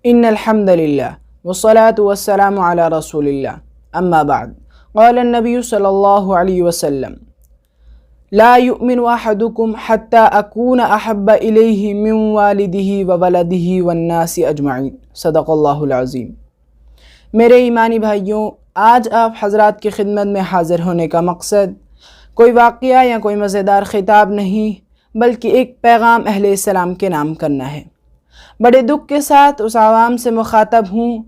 إن الحمد لله والصلاة والسلام على رسول الله أما بعد قال النبي صلى الله عليه وسلم لا يؤمن أحدكم حتى أكون أحب إليه من والده وولده والناس أجمعين صدق اللہ العظیم۔ میرے ایمانی بھائیوں، آج آپ حضرات کی خدمت میں حاضر ہونے کا مقصد کوئی واقعہ یا کوئی مزیدار خطاب نہیں بلکہ ایک پیغام اہل اسلام کے نام کرنا ہے۔ بڑے دکھ کے ساتھ اس عوام سے مخاطب ہوں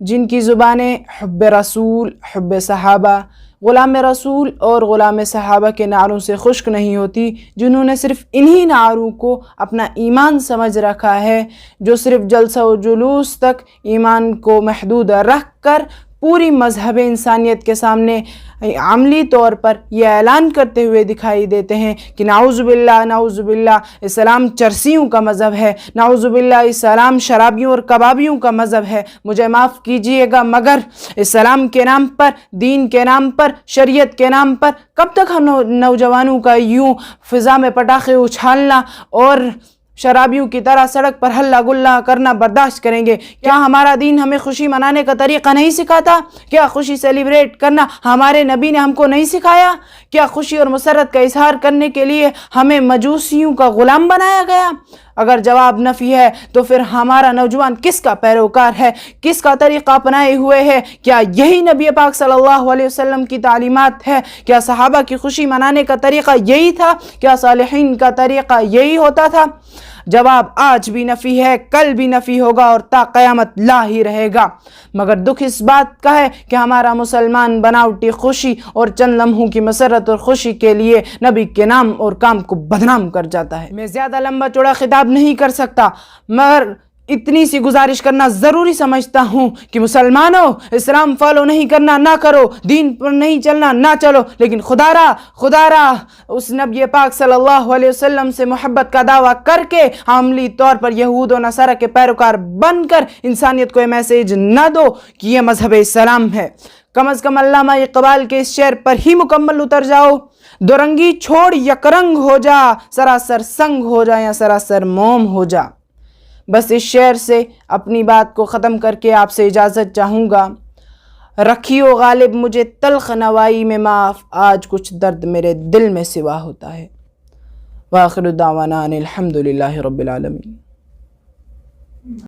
جن کی زبانیں حب رسول، حب صحابہ، غلام رسول اور غلام صحابہ کے نعروں سے خشک نہیں ہوتی، جنہوں نے صرف انہی نعروں کو اپنا ایمان سمجھ رکھا ہے، جو صرف جلسہ و جلوس تک ایمان کو محدود رکھ کر پوری مذہب انسانیت کے سامنے عملی طور پر یہ اعلان کرتے ہوئے دکھائی دیتے ہیں کہ نعوذ باللہ اسلام چرسیوں کا مذہب ہے، نعوذ باللہ اسلام شرابیوں اور کبابیوں کا مذہب ہے، مجھے معاف کیجئے گا مگر اسلام کے نام پر، دین کے نام پر، شریعت کے نام پر کب تک ہم نوجوانوں کا یوں فضا میں پٹاخے اچھالنا اور شرابیوں کی طرح سڑک پر ہلہ گلہ کرنا برداشت کریں گے؟ کیا ہمارا دین ہمیں خوشی منانے کا طریقہ نہیں سکھاتا؟ کیا خوشی سیلیبریٹ کرنا ہمارے نبی نے ہم کو نہیں سکھایا؟ کیا خوشی اور مسرت کا اظہار کرنے کے لیے ہمیں مجوسیوں کا غلام بنایا گیا؟ اگر جواب نفی ہے تو پھر ہمارا نوجوان کس کا پیروکار ہے، کس کا طریقہ اپنائے ہوئے ہے؟ کیا یہی نبی پاک صلی اللہ علیہ وسلم کی تعلیمات ہے؟ کیا صحابہ کی خوشی منانے کا طریقہ یہی تھا؟ کیا صالحین کا طریقہ یہی ہوتا تھا؟ جواب آج بھی نفی ہے، کل بھی نفی ہوگا اور تا قیامت لا ہی رہے گا۔ مگر دکھ اس بات کا ہے کہ ہمارا مسلمان بناوٹی خوشی اور چند لمحوں کی مسرت اور خوشی کے لیے نبی کے نام اور کام کو بدنام کر جاتا ہے۔ میں زیادہ لمبا چوڑا خطاب نہیں کر سکتا مگر اتنی سی گزارش کرنا ضروری سمجھتا ہوں کہ مسلمانوں، اسلام فالو نہیں کرنا نہ کرو، دین پر نہیں چلنا نہ چلو، لیکن خدا را اس نبی پاک صلی اللہ علیہ وسلم سے محبت کا دعویٰ کر کے عملی طور پر یہود و نصارہ کے پیروکار بن کر انسانیت کو یہ میسیج نہ دو کہ یہ مذہب اسلام ہے۔ کم از کم علامہ اقبال کے اس شعر پر ہی مکمل اتر جاؤ، دو رنگی چھوڑ یک رنگ ہو جا، سراسر سنگ ہو جا یا سراسر موم ہو جا۔ بس اس شعر سے اپنی بات کو ختم کر کے آپ سے اجازت چاہوں گا۔ رکھیو غالب مجھے تلخ نوائی میں معاف، آج کچھ درد میرے دل میں سوا ہوتا ہے۔ وآخر دعوانا ان الحمد للہ رب العالمین۔